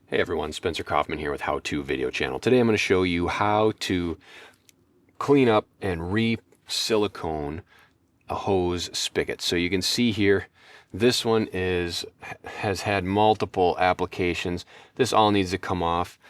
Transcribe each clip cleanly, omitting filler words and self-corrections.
Hey everyone, Spencer Kaufman here with How To Video Channel. Today I'm going to show you how to clean up and re-silicone a hose spigot. So you can see here, this one has had multiple applications. This all needs to come off.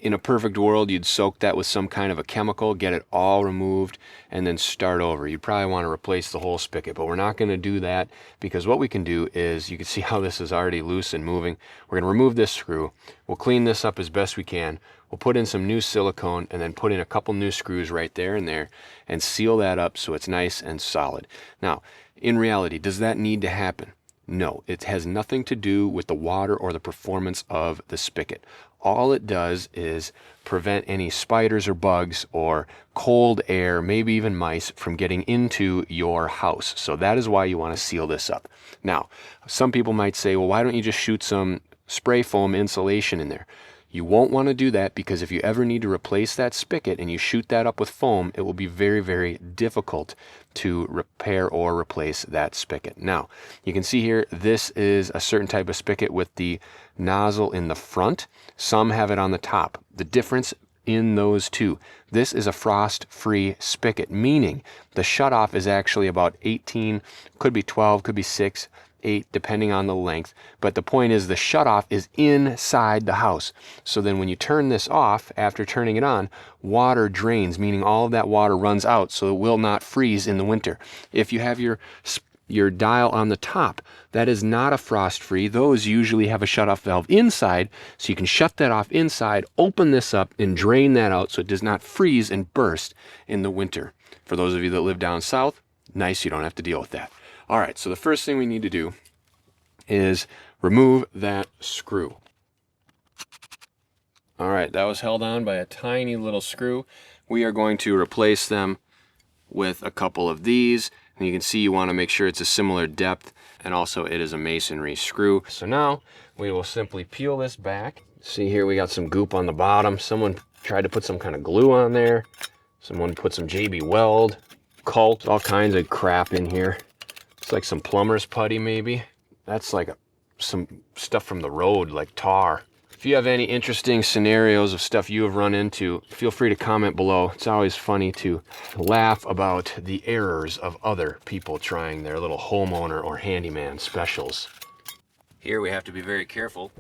In a perfect world, you'd soak that with some kind of a chemical, get it all removed, and then start over. You'd probably want to replace the whole spigot, but we're not going to do that, because what we can do is, you can see how this is already loose and moving. We're going to remove this screw. We'll clean this up as best we can. We'll put in some new silicone and then put in a couple new screws right there and there and seal that up so it's nice and solid. Now, in reality, does that need to happen? No, it has nothing to do with the water or the performance of the spigot. All it does is prevent any spiders or bugs or cold air, maybe even mice, from getting into your house. So that is why you want to seal this up. Now, some people might say, well, why don't you just shoot some spray foam insulation in there? You won't want to do that, because if you ever need to replace that spigot and you shoot that up with foam, it will be very, very difficult to repair or replace that spigot. Now, you can see here, this is a certain type of spigot with the nozzle in the front. Some have it on the top. The difference in those two, this is a frost-free spigot, meaning the shutoff is actually about 18, could be 12, could be 6, 8, depending on the length. But the point is, the shutoff is inside the house. So then when you turn this off, after turning it on, water drains, meaning all of that water runs out, so it will not freeze in the winter. If you have your dial on the top, that is not a frost-free. Those usually have a shutoff valve inside, so you can shut that off inside, open this up, and drain that out so it does not freeze and burst in the winter. For those of you that live down south, nice, you don't have to deal with that. All right, so the first thing we need to do is remove that screw. All right, that was held on by a tiny little screw. We are going to replace them with a couple of these. And you can see you want to make sure it's a similar depth, and also it is a masonry screw. So now we will simply peel this back. See here, we got some goop on the bottom. Someone tried to put some kind of glue on there. Someone put some JB Weld, caulk, all kinds of crap in here. It's like some plumber's putty maybe. That's like some stuff from the road, like tar. If you have any interesting scenarios of stuff you have run into, feel free to comment below. It's always funny to laugh about the errors of other people trying their little homeowner or handyman specials. Here we have to be very careful,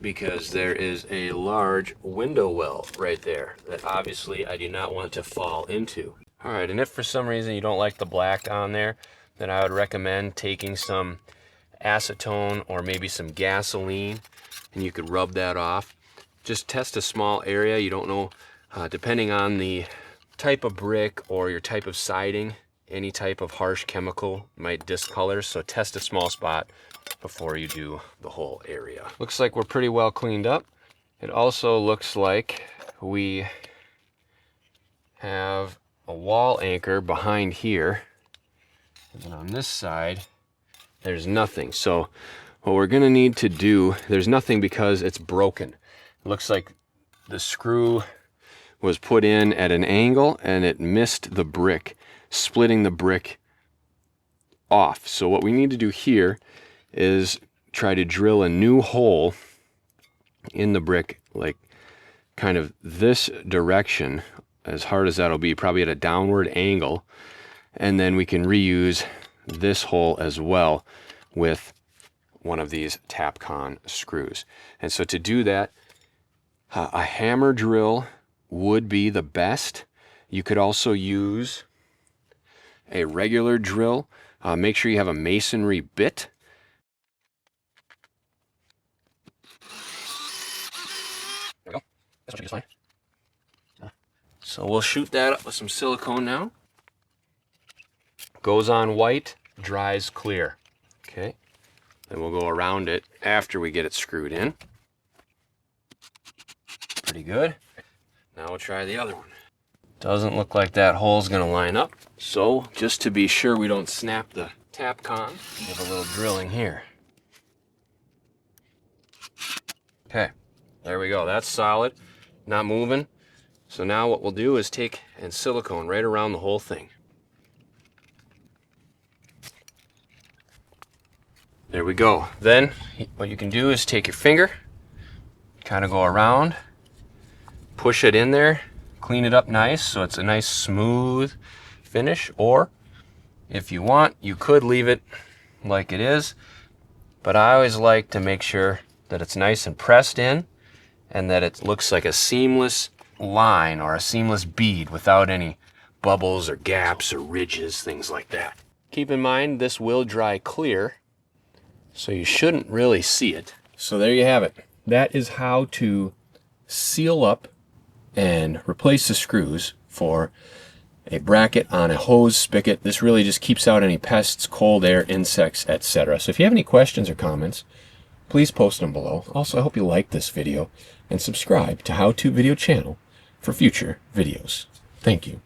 because there is a large window well right there that obviously I do not want to fall into. All right, and if for some reason you don't like the black on there, then I would recommend taking some acetone or maybe some gasoline, and you could rub that off. Just test a small area. You don't know, depending on the type of brick or your type of siding, any type of harsh chemical might discolor, so test a small spot before you do the whole area. Looks like we're pretty well cleaned up. It also looks like we have a wall anchor behind here, and on this side there's nothing. So what we're gonna need to do, there's nothing because it's broken. It looks like the screw was put in at an angle and it missed the brick, splitting the brick off. So what we need to do here is try to drill a new hole in the brick, like kind of this direction, as hard as that'll be, probably at a downward angle, and then we can reuse this hole as well with one of these Tapcon screws. And so to do that, a hammer drill would be the best. You could also use a regular drill. Make sure you have a masonry bit. There we go. This one should be just fine. So we'll shoot that up with some silicone now. Goes on white, dries clear. Okay. Then we'll go around it after we get it screwed in. Pretty good. Now we'll try the other one. Doesn't look like that hole's gonna line up. So just to be sure we don't snap the Tapcon, give a little drilling here. Okay, there we go. That's solid, not moving. So now what we'll do is take and silicone right around the whole thing. There we go. Then what you can do is take your finger kind of go around, push it in there, clean it up nice so it's a nice smooth finish. Or if you want, you could leave it like it is, but I always like to make sure that it's nice and pressed in and that it looks like a seamless line or a seamless bead without any bubbles or gaps or ridges, things like that. Keep in mind this will dry clear, so you shouldn't really see it. So there you have it. That is how to seal up and replace the screws for a bracket on a hose spigot. This really just keeps out any pests, cold air, insects, etc. So if you have any questions or comments, please post them below. Also, I hope you like this video and subscribe to How To Video channel for future videos. Thank you.